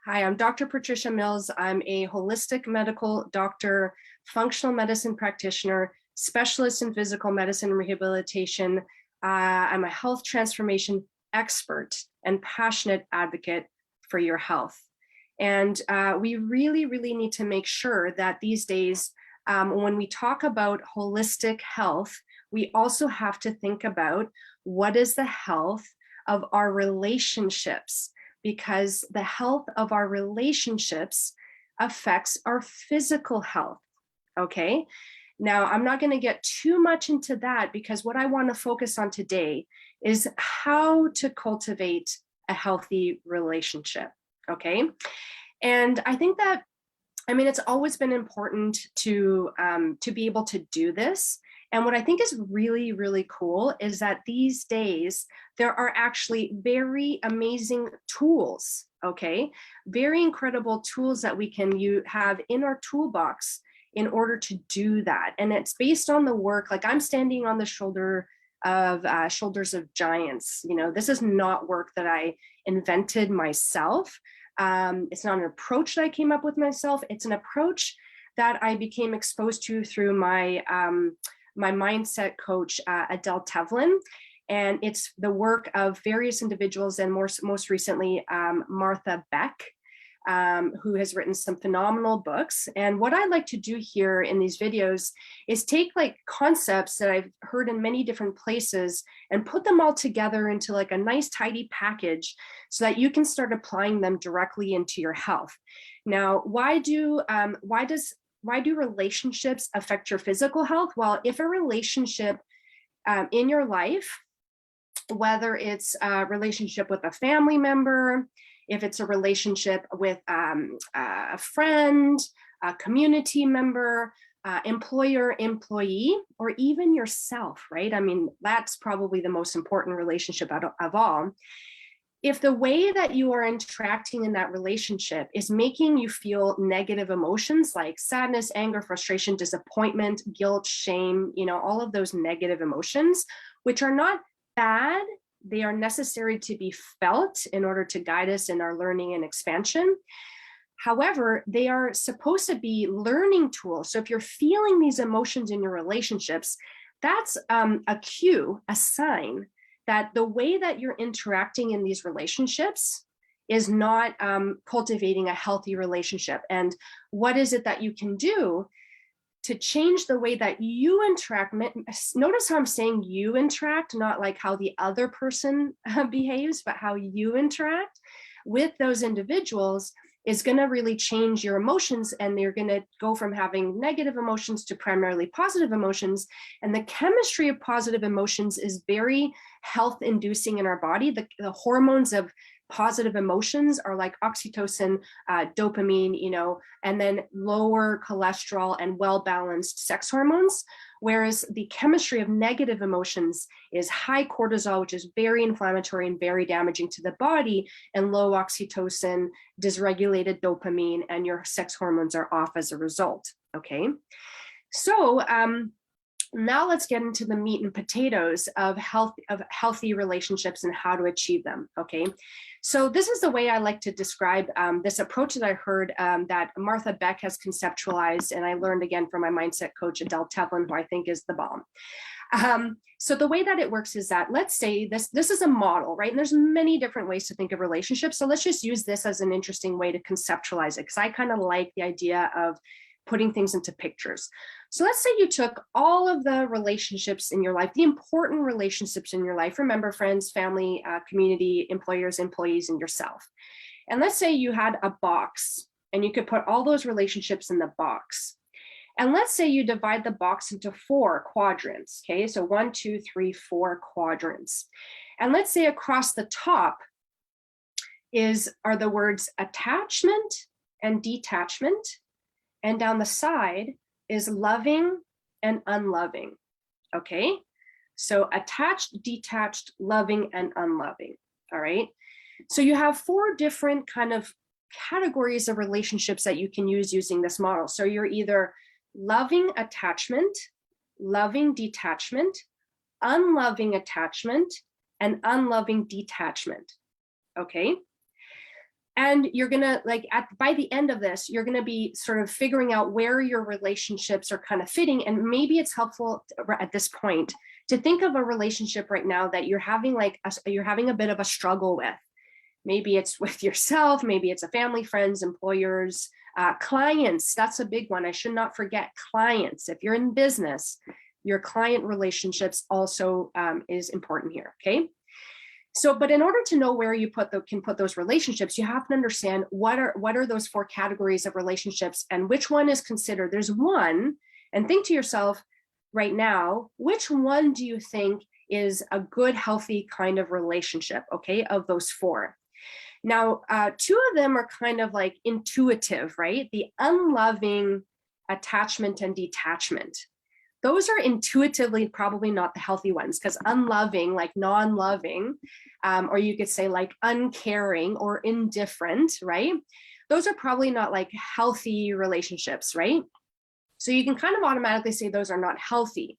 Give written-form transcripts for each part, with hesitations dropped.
Hi, I'm Dr. Patricia Mills. I'm a holistic medical doctor, functional medicine practitioner, specialist in physical medicine and rehabilitation. I'm a health transformation expert and passionate advocate for your health. And we really need to make sure that these days, when we talk about holistic health, we also have to think about what is the health of our relationships, because the health of our relationships affects our physical health. Okay. Now, I'm not going to get too much into that because what I want to focus on today is how to cultivate a healthy relationship. Okay. And I think that, it's always been important to be able to do this. And what I think is really cool is that these days, there are actually very amazing tools, okay? Very incredible tools that we can have in our toolbox in order to do that. And it's based on the work, like I'm standing on the shoulders of giants. This is not work that I invented myself. It's not an approach that I came up with myself. It's an approach that I became exposed to through my mindset coach, Adele Tevlin. And it's the work of various individuals, and most recently, Martha Beck, who has written some phenomenal books. And what I like to do here in these videos is take like concepts that I've heard in many different places and put them all together into like a nice tidy package so that you can start applying them directly into your health. Now, why do relationships affect your physical health? Well, if a relationship in your life, whether it's a relationship with a family member, if it's a relationship with a friend, a community member, employer, employee, or even yourself, right? That's probably the most important relationship of all. If the way that you are interacting in that relationship is making you feel negative emotions like sadness, anger, frustration, disappointment, guilt, shame, all of those negative emotions, which are not bad, they are necessary to be felt in order to guide us in our learning and expansion. However, they are supposed to be learning tools. So if you're feeling these emotions in your relationships, that's a cue, a sign that the way that you're interacting in these relationships is not cultivating a healthy relationship. And what is it that you can do to change the way that you interact? Notice how I'm saying you interact, not like how the other person behaves, but how you interact with those individuals is going to really change your emotions, and they're going to go from having negative emotions to primarily positive emotions. And the chemistry of positive emotions is very health inducing in our body. The hormones of positive emotions are like oxytocin, dopamine, and then lower cholesterol and well-balanced sex hormones. Whereas the chemistry of negative emotions is high cortisol, which is very inflammatory and very damaging to the body, and low oxytocin, dysregulated dopamine, and your sex hormones are off as a result. Okay. So, now let's get into the meat and potatoes of healthy relationships and how to achieve them. Okay, so this is the way I like to describe this approach that I heard that Martha Beck has conceptualized, and I learned again from my mindset coach Adele Tevlin, who I think is the bomb. So the way that it works is that, let's say this is a model, right? And there's many different ways to think of relationships. So let's just use this as an interesting way to conceptualize it, because I kind of like the idea of putting things into pictures. So let's say you took all of the relationships in your life, the important relationships in your life, remember friends, family, community, employers, employees, and yourself. And let's say you had a box and you could put all those relationships in the box. And let's say you divide the box into 4 quadrants. Okay, so 1, 2, 3, 4 quadrants. And let's say across the top are the words attachment and detachment. And down the side is loving and unloving. Okay, so attached, detached, loving, and unloving. All right, so you have 4 different kind of categories of relationships that you can use using this model. So you're either loving attachment, loving detachment, unloving attachment, and unloving detachment. Okay, And you're going to by the end of this, you're going to be sort of figuring out where your relationships are kind of fitting. And maybe it's helpful at this point to think of a relationship right now that you're having you're having a bit of a struggle with. Maybe it's with yourself, maybe it's a family, friends, employers, clients. That's a big one. I should not forget clients. If you're in business, your client relationships also is important here. Okay. So, but in order to know where you can put those relationships, you have to understand what are those 4 categories of relationships and which one is considered. There's one, and think to yourself right now, which one do you think is a good, healthy kind of relationship, okay, of those 4? Now, 2 of them are kind of like intuitive, right? The unloving, attachment, and detachment. Those are intuitively probably not the healthy ones, because unloving, like non-loving, or you could say like uncaring or indifferent, right? Those are probably not like healthy relationships, right? So you can kind of automatically say those are not healthy.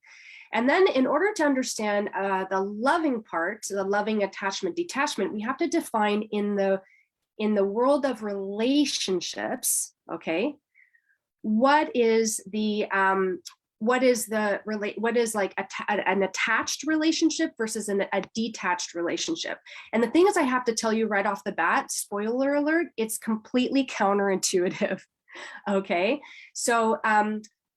And then in order to understand the loving part, the loving, attachment, detachment, we have to define in the world of relationships, okay, what is like an attached relationship versus a detached relationship. And the thing is, I have to tell you right off the bat, spoiler alert, it's completely counterintuitive. Okay. So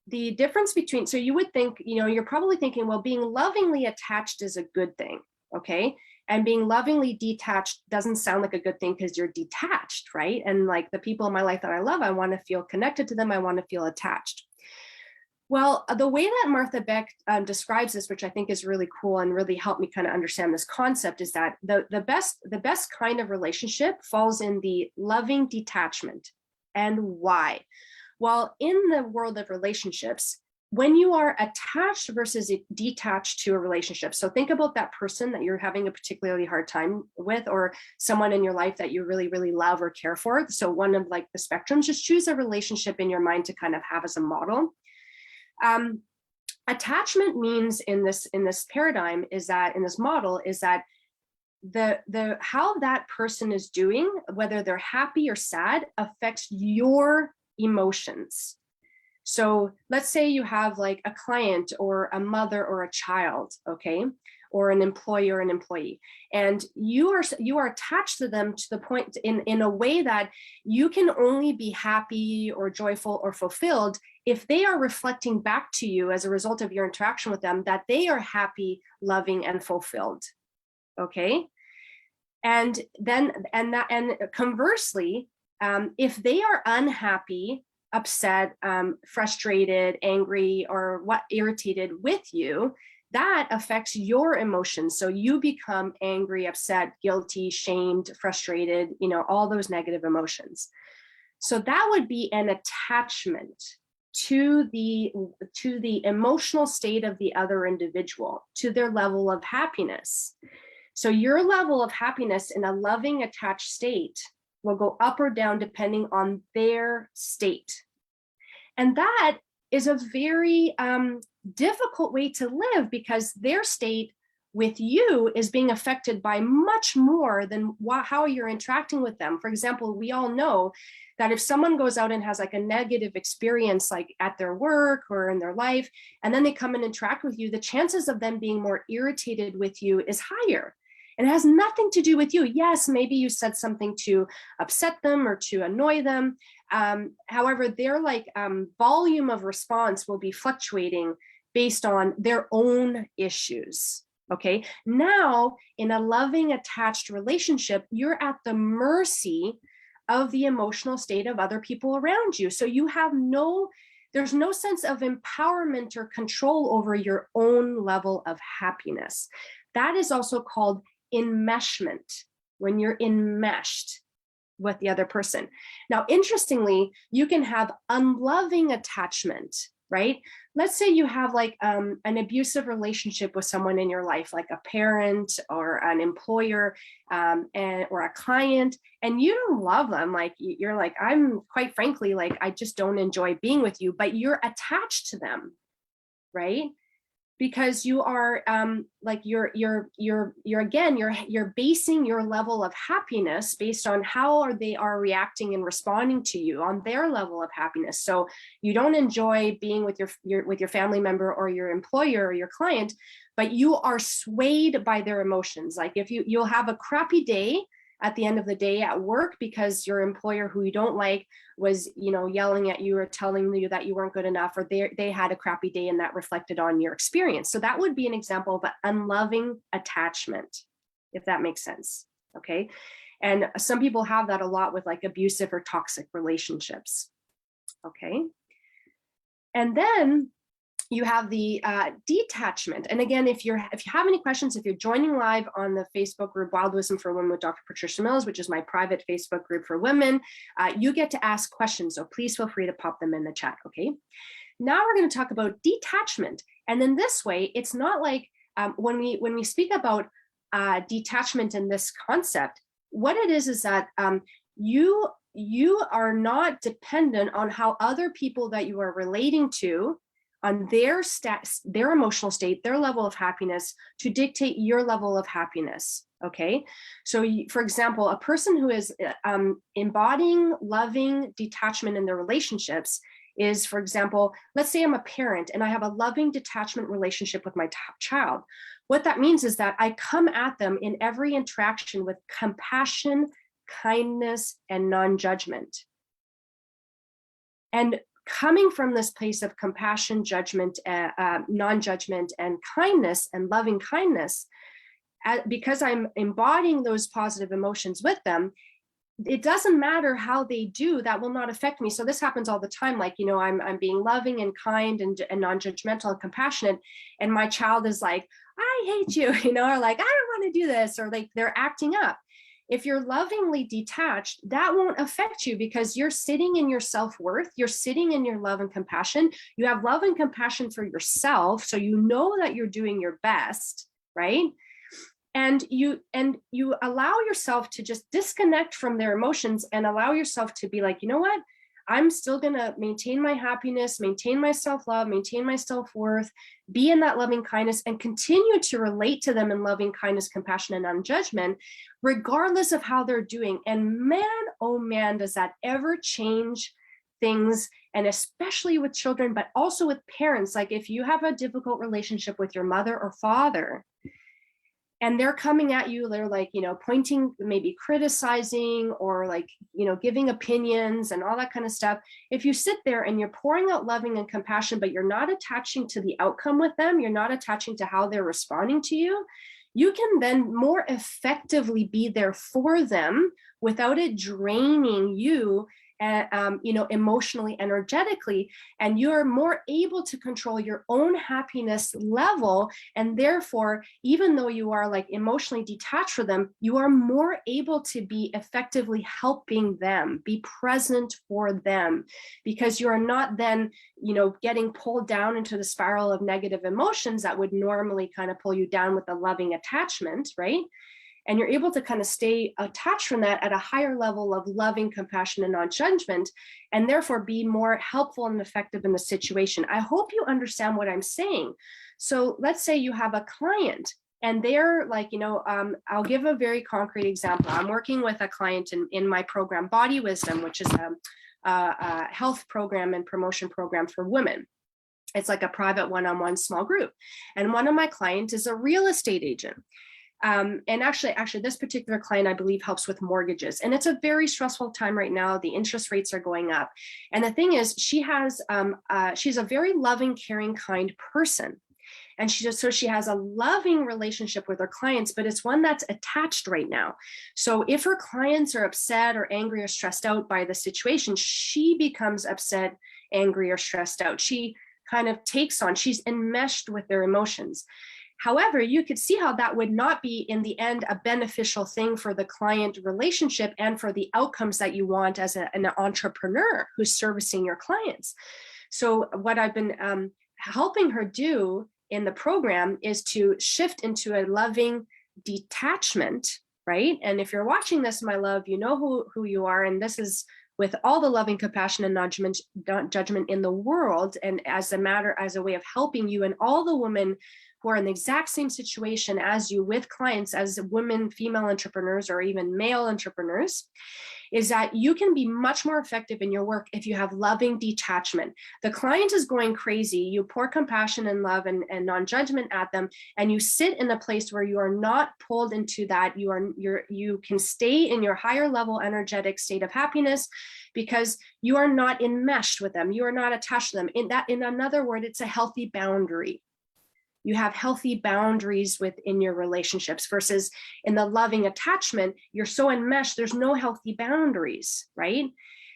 the difference between, so you would think, you're probably thinking, well, being lovingly attached is a good thing. Okay. And being lovingly detached doesn't sound like a good thing because you're detached, right? And like the people in my life that I love, I want to feel connected to them. I want to feel attached. Well, the way that Martha Beck describes this, which I think is really cool and really helped me kind of understand this concept, is that the best kind of relationship falls in the loving detachment. And why? Well, in the world of relationships, when you are attached versus detached to a relationship, so think about that person that you're having a particularly hard time with, or someone in your life that you really, really love or care for. So one of like the spectrums, just choose a relationship in your mind to kind of have as a model. Attachment means in this paradigm is that in this model is that the how that person is doing, whether they're happy or sad, affects your emotions. So let's say you have like a client or a mother or a child, okay, or an employee or an employee, and you are attached to them to the point in a way that you can only be happy or joyful or fulfilled if they are reflecting back to you as a result of your interaction with them that they are happy, loving, and fulfilled. Okay. And then, and conversely, if they are unhappy, upset, frustrated, angry, or irritated with you, that affects your emotions. So you become angry, upset, guilty, shamed, frustrated, all those negative emotions. So that would be an attachment to the emotional state of the other individual, to their level of happiness. So your level of happiness in a loving, attached state will go up or down depending on their state. And that is a very difficult way to live, because their state with you is being affected by much more than how you're interacting with them. For example, we all know that if someone goes out and has like a negative experience, like at their work or in their life, and then they come and interact with you, the chances of them being more irritated with you is higher. And it has nothing to do with you. Yes, maybe you said something to upset them or to annoy them. However, their volume of response will be fluctuating based on their own issues. Okay. Now, in a loving, attached relationship, you're at the mercy of the emotional state of other people around you. So you have there's no sense of empowerment or control over your own level of happiness. That is also called enmeshment, when you're enmeshed with the other person. Now, interestingly, you can have unloving attachment, right? Let's say you have like an abusive relationship with someone in your life, like a parent or an employer or a client, and you don't love them. Like you're like, I'm quite frankly, like, I just don't enjoy being with you, but you're attached to them, right? because you are like you're basing your level of happiness based on how they are reacting and responding to you on their level of happiness. So you don't enjoy being with your family member or your employer or your client, but you are swayed by their emotions. Like if you'll have a crappy day at the end of the day at work because your employer who you don't like was, yelling at you or telling you that you weren't good enough, or they had a crappy day and that reflected on your experience. So that would be an example of an unloving attachment, if that makes sense. Okay. And some people have that a lot with like abusive or toxic relationships. Okay. And then you have the detachment. And again, if you have any questions, if you're joining live on the Facebook group Wild Wisdom for Women with Dr. Patricia Mills, which is my private Facebook group for women, you get to ask questions. So please feel free to pop them in the chat, okay? Now we're going to talk about detachment. And then this way, it's not like when we speak about detachment in this concept, what it is that you are not dependent on how other people that you are relating to, on their stats, their emotional state, their level of happiness to dictate your level of happiness. Okay. So for example, a person who is embodying loving detachment in their relationships is, for example, let's say I'm a parent and I have a loving detachment relationship with my child. What that means is that I come at them in every interaction with compassion, kindness, and non-judgment. And coming from this place of compassion, judgment, non-judgment, and kindness and loving kindness, because I'm embodying those positive emotions with them, it doesn't matter how they do, that will not affect me. So this happens all the time. Like, I'm being loving and kind and non-judgmental and compassionate. And my child is like, I hate you, or like, I don't want to do this, or like they're acting up. If you're lovingly detached, that won't affect you because you're sitting in your self-worth, you're sitting in your love and compassion. You have love and compassion for yourself, so you know that you're doing your best, right? And you allow yourself to just disconnect from their emotions and allow yourself to be like, you know what? I'm still going to maintain my happiness, maintain my self-love, maintain my self-worth, be in that loving kindness, and continue to relate to them in loving kindness, compassion, and non-judgment, regardless of how they're doing. And man, oh man, does that ever change things, and especially with children, but also with parents. Like if you have a difficult relationship with your mother or father, and they're coming at you, they're like, pointing, maybe criticizing, or like, giving opinions and all that kind of stuff. If you sit there and you're pouring out loving and compassion, but you're not attaching to the outcome with them, you're not attaching to how they're responding to you, you can then more effectively be there for them without it draining you, emotionally, energetically, and you're more able to control your own happiness level. And therefore, even though you are like emotionally detached from them, you are more able to be effectively helping them, be present for them, because you are not then, getting pulled down into the spiral of negative emotions that would normally kind of pull you down with a loving attachment, right? And you're able to kind of stay attached from that at a higher level of loving, compassion, and non-judgment, and therefore be more helpful and effective in the situation. I hope you understand what I'm saying. So let's say you have a client and they're like, I'll give a very concrete example. I'm working with a client in my program, Body Wisdom, which is a health program and promotion program for women. It's like a private one-on-one small group. And one of my clients is a real estate agent. And actually, this particular client, I believe, helps with mortgages. And it's a very stressful time right now. The interest rates are going up. And the thing is, she's a very loving, caring, kind person. And she has a loving relationship with her clients, but it's one that's attached right now. So if her clients are upset or angry or stressed out by the situation, she becomes upset, angry, or stressed out. She kind of she's enmeshed with their emotions. However, you could see how that would not be in the end a beneficial thing for the client relationship and for the outcomes that you want as an entrepreneur who's servicing your clients. So what I've been helping her do in the program is to shift into a loving detachment, right? And if you're watching this, my love, you know who you are, and this is with all the loving compassion and non-judgment in the world, and as a way of helping you and all the women who are in the exact same situation as you with clients, as women, female entrepreneurs, or even male entrepreneurs, is that you can be much more effective in your work if you have loving detachment. The client is going crazy. You pour compassion and love and non-judgment at them, and you sit in a place where you are not pulled into that. You can stay in your higher level energetic state of happiness because you are not enmeshed with them. You are not attached to them. In another word, it's a healthy boundary. You have healthy boundaries within your relationships versus in the loving attachment, you're so enmeshed, there's no healthy boundaries, right?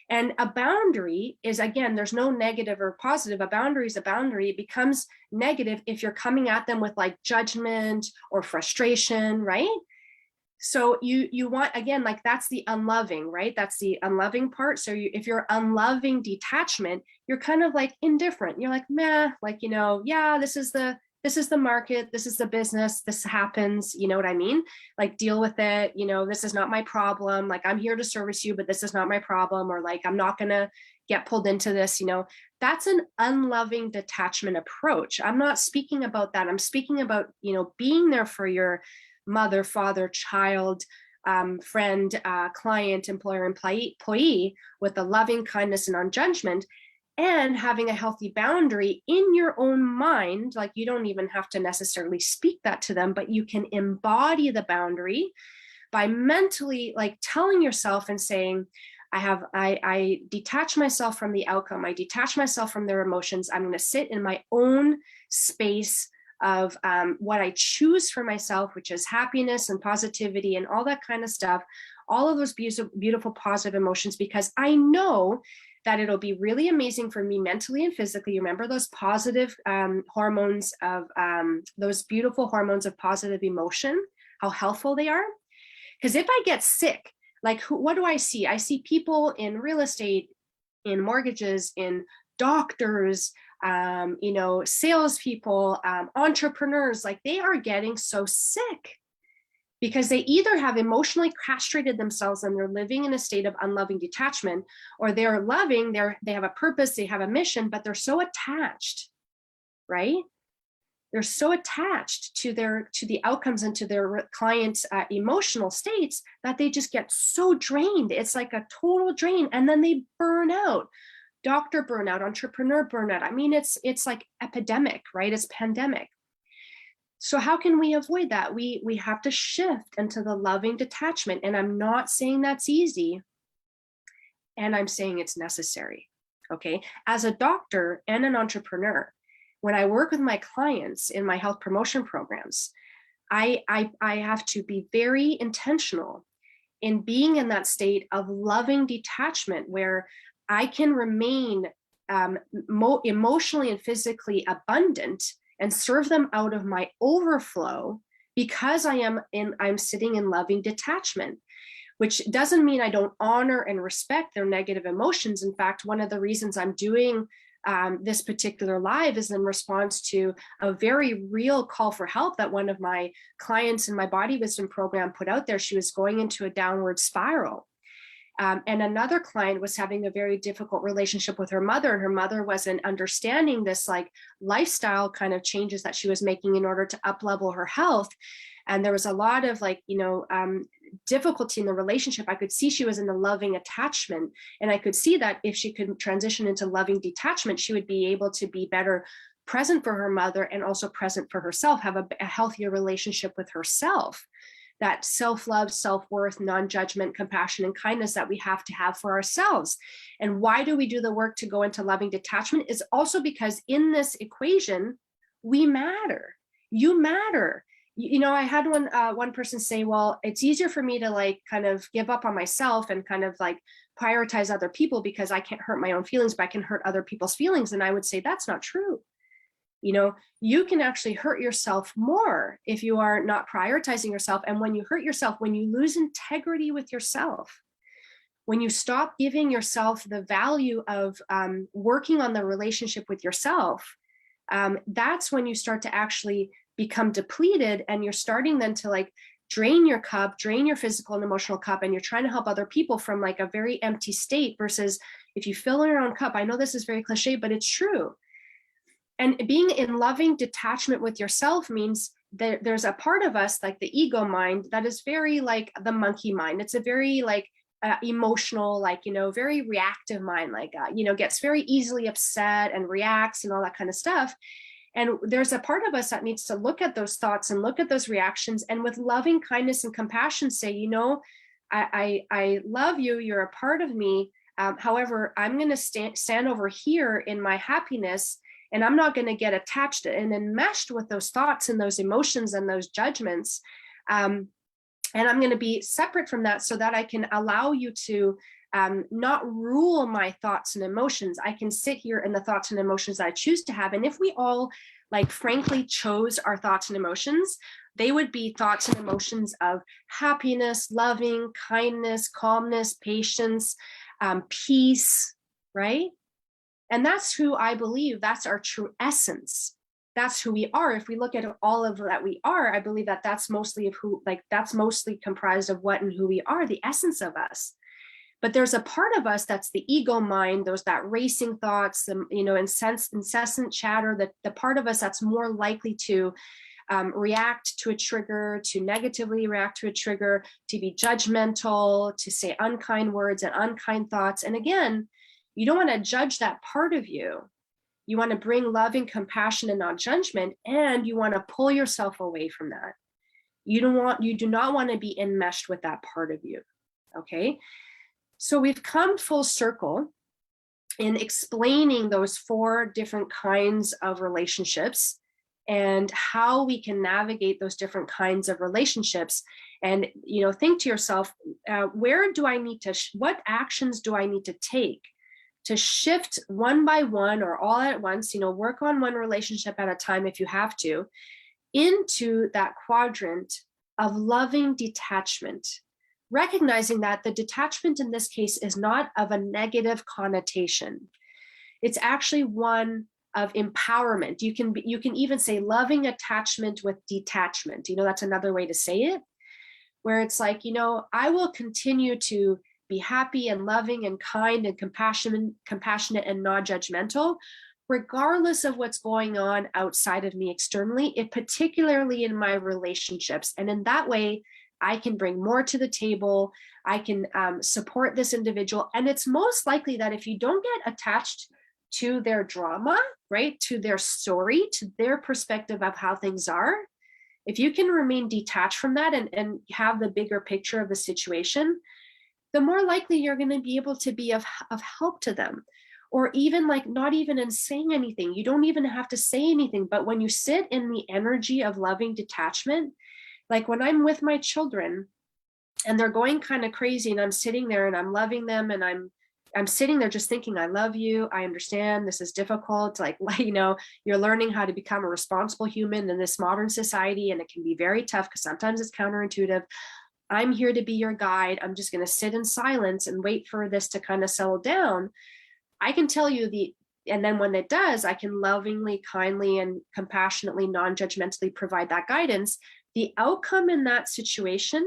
And a boundary is, again, there's no negative or positive. A boundary is a boundary. It becomes negative if you're coming at them with like judgment or frustration, right? So you want, again, like that's the unloving, right? That's the unloving part. So if you're unloving detachment, you're kind of like indifferent. You're like, meh, like, yeah, this is the market, this is the business, this happens, you know what I mean? Like, deal with it, this is not my problem. Like, I'm here to service you, but this is not my problem. Or like, I'm not gonna get pulled into this, that's an unloving detachment approach. I'm not speaking about that. I'm speaking about, being there for your mother, father, child, friend, client, employer, employee with a loving kindness and non-judgment, and having a healthy boundary in your own mind. Like, you don't even have to necessarily speak that to them, but you can embody the boundary by mentally like telling yourself and saying, I detach myself from the outcome. I detach myself from their emotions. I'm going to sit in my own space of what I choose for myself, which is happiness and positivity and all that kind of stuff, all of those beautiful positive emotions, because I know that it'll be really amazing for me mentally and physically. Remember those positive hormones of those beautiful hormones of positive emotion, how helpful they are. Because if I get sick, like what do I see? I see people in real estate, in mortgages, in doctors, salespeople, entrepreneurs, like they are getting so sick because they either have emotionally castrated themselves and they're living in a state of unloving detachment, or they're loving, they have a purpose, they have a mission, but they're so attached, right? They're so attached to the outcomes and to their clients' emotional states that they just get so drained. It's like a total drain, and then they burn out. Doctor burnout, entrepreneur burnout. I mean, it's like epidemic, right? It's pandemic. So how can we avoid that? We have to shift into the loving detachment. And I'm not saying that's easy. And I'm saying it's necessary. Okay. As a doctor and an entrepreneur, when I work with my clients in my health promotion programs, I have to be very intentional in being in that state of loving detachment where I can remain emotionally and physically abundant and serve them out of my overflow because I'm sitting in loving detachment, which doesn't mean I don't honor and respect their negative emotions. In fact, one of the reasons I'm doing this particular live is in response to a very real call for help that one of my clients in my body wisdom program put out there. She was going into a downward spiral. And another client was having a very difficult relationship with her mother, and her mother wasn't understanding this like lifestyle kind of changes that she was making in order to up level her health. And there was a lot of difficulty in the relationship. I could see she was in a loving attachment, and I could see that if she could transition into loving detachment, she would be able to be better present for her mother and also present for herself, have a healthier relationship with herself. That self-love, self-worth, non-judgment, compassion, and kindness that we have to have for ourselves. And why do we do the work to go into loving detachment is also because in this equation, we matter. You matter. I had one person say, well, it's easier for me to like kind of give up on myself and kind of like prioritize other people because I can't hurt my own feelings, but I can hurt other people's feelings. And I would say that's not true. You can actually hurt yourself more if you are not prioritizing yourself. And when you hurt yourself, when you lose integrity with yourself, when you stop giving yourself the value of working on the relationship with yourself, that's when you start to actually become depleted, and you're starting then to like drain your cup, drain your physical and emotional cup, and you're trying to help other people from like a very empty state, versus if you fill your own cup. I know this is very cliche, but it's true. And being in loving detachment with yourself means that there's a part of us, like the ego mind, that is very like the monkey mind. It's a very like emotional, like, very reactive mind, like, gets very easily upset and reacts and all that kind of stuff. And there's a part of us that needs to look at those thoughts and look at those reactions, and with loving kindness and compassion say, I love you. You're a part of me. However, I'm going to stand over here in my happiness, and I'm not going to get attached and enmeshed with those thoughts and those emotions and those judgments. And I'm going to be separate from that so that I can allow you to not rule my thoughts and emotions. I can sit here in the thoughts and emotions that I choose to have. And if we all, like, frankly chose our thoughts and emotions, they would be thoughts and emotions of happiness, loving, kindness, calmness, patience, peace, right? And that's who I believe, that's our true essence. That's who we are. If we look at all of that we are, I believe that that's mostly of who, like, that's mostly comprised of what and who we are, the essence of us. But there's a part of us that's the ego mind, that racing thoughts, incessant chatter, the part of us that's more likely to react to a trigger, to negatively react to a trigger, to be judgmental, to say unkind words and unkind thoughts. And again, you don't want to judge that part of you. You want to bring love and compassion and non-judgment, and you want to pull yourself away from that. You do not want to be enmeshed with that part of you. Okay. So we've come full circle in explaining those 4 different kinds of relationships and how we can navigate those different kinds of relationships. And, think to yourself, what actions do I need to take to shift one by one or all at once, work on one relationship at a time if you have to, into that quadrant of loving detachment. Recognizing that the detachment in this case is not of a negative connotation. It's actually one of empowerment. You can even say loving attachment with detachment. That's another way to say it, where it's like, I will continue to be happy and loving and kind and compassionate and non-judgmental, regardless of what's going on outside of me externally, particularly in my relationships. And in that way, I can bring more to the table. I can support this individual. And it's most likely that if you don't get attached to their drama, right, to their story, to their perspective of how things are, if you can remain detached from that and have the bigger picture of the situation, the more likely you're going to be able to be of help to them. Or even like not even in saying anything. You don't even have to say anything. But when you sit in the energy of loving detachment, like when I'm with my children and they're going kind of crazy and I'm sitting there and I'm loving them and I'm sitting there just thinking, I love you. I understand this is difficult. Like, you're learning how to become a responsible human in this modern society. And it can be very tough because sometimes it's counterintuitive. I'm here to be your guide. I'm just going to sit in silence and wait for this to kind of settle down. I can tell you and then when it does, I can lovingly, kindly, and compassionately, non-judgmentally provide that guidance. The outcome in that situation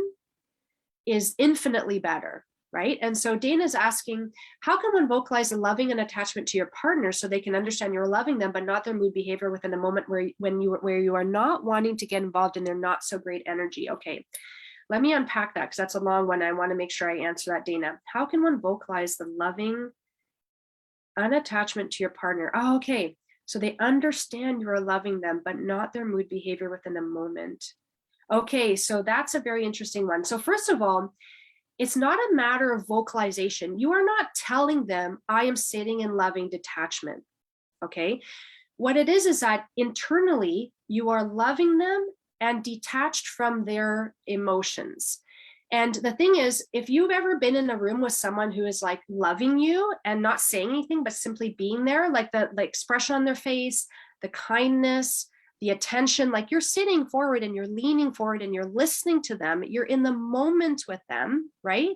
is infinitely better, right? And so Dana's asking, how can one vocalize a loving and attachment to your partner so they can understand you're loving them, but not their mood behavior within a moment where you are not wanting to get involved in their not so great energy? Okay, let me unpack that because that's a long one. I want to make sure I answer that, Dana. How can one vocalize the loving unattachment to your partner? Oh, okay. So they understand you're loving them, but not their mood behavior within a moment. Okay, so that's a very interesting one. So first of all, it's not a matter of vocalization. You are not telling them, I am sitting in loving detachment, okay? What it is that internally, you are loving them and detached from their emotions. And the thing is, if you've ever been in a room with someone who is like loving you and not saying anything, but simply being there, like the expression on their face, the kindness, the attention, like you're sitting forward and you're leaning forward and you're listening to them, you're in the moment with them, right?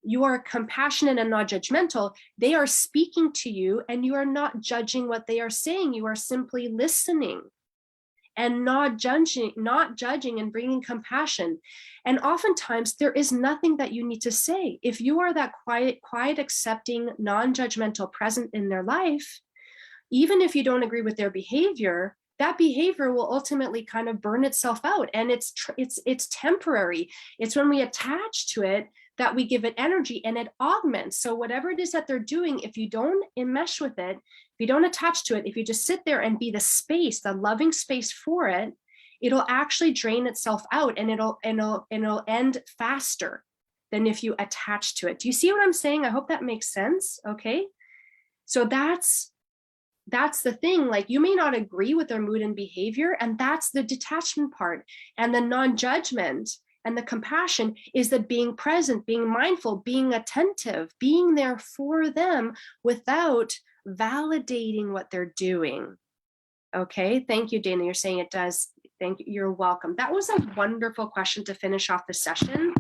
You are compassionate and not judgmental. They are speaking to you and you are not judging what they are saying. You are simply listening. and not judging and bringing compassion. And oftentimes there is nothing that you need to say. If you are that quiet, accepting, non-judgmental present in their life, even if you don't agree with their behavior, that behavior will ultimately kind of burn itself out. And it's temporary. It's when we attach to it that we give it energy and it augments. So whatever it is that they're doing, if you don't enmesh with it, if you don't attach to it, if you just sit there and be the space, the loving space for it, it'll actually drain itself out, and it'll end faster than if you attach to it. Do you see what I'm saying? I hope that makes sense. Okay. So that's the thing. Like, you may not agree with their mood and behavior, and that's the detachment part. And the non-judgment and the compassion is that being present, being mindful, being attentive, being there for them without validating what they're doing. Okay, thank you, Dana. You're saying it does. Thank you. You're welcome. That was a wonderful question to finish off the session.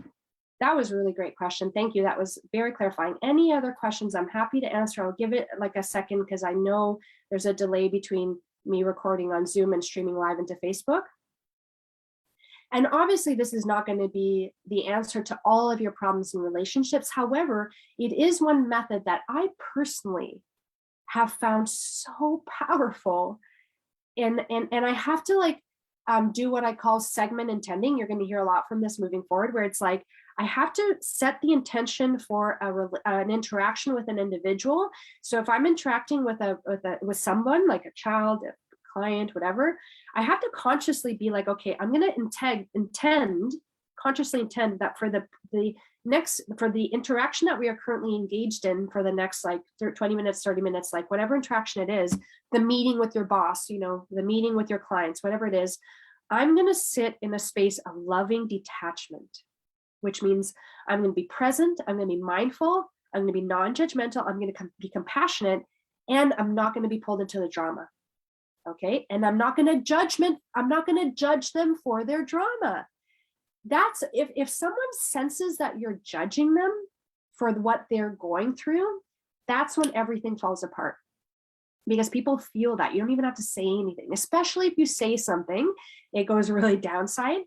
That was a really great question. Thank you. That was very clarifying. Any other questions? I'm happy to answer. I'll give it like a second because I know there's a delay between me recording on Zoom and streaming live into Facebook. And obviously, this is not going to be the answer to all of your problems in relationships. However, it is one method that I personally have found so powerful. And I have to like do what I call segment intending. You're going to hear a lot from this moving forward, where it's like, I have to set the intention for an interaction with an individual. So if I'm interacting with someone, like a child, a client, whatever, I have to consciously be like, okay, I'm going to consciously intend that for the interaction that we are currently engaged in for the next like 20 minutes, 30 minutes, like whatever interaction it is, the meeting with your boss, the meeting with your clients, whatever it is, I'm going to sit in a space of loving detachment, which means I'm going to be present, I'm going to be mindful, I'm going to be non-judgmental, I'm going to be compassionate, and I'm not going to be pulled into the drama. Okay. And I'm not going to judge them for their drama. That's if someone senses that you're judging them for what they're going through, that's when everything falls apart, because people feel that. You don't even have to say anything, especially if you say something, it goes really downside.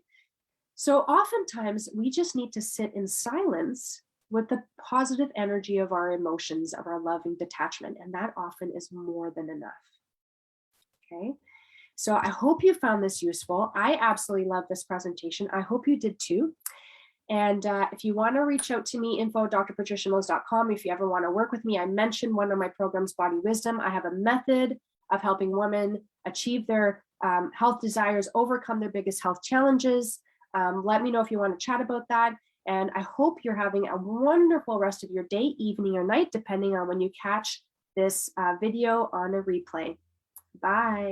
So oftentimes we just need to sit in silence with the positive energy of our emotions, of our loving detachment. And that often is more than enough. Okay. So I hope you found this useful. I absolutely love this presentation. I hope you did too. And if you want to reach out to me, info@drpatriciamills.com. If you ever want to work with me, I mentioned one of my programs, Body Wisdom. I have a method of helping women achieve their health desires, overcome their biggest health challenges. Let me know if you want to chat about that. And I hope you're having a wonderful rest of your day, evening, or night, depending on when you catch this video on a replay. Bye.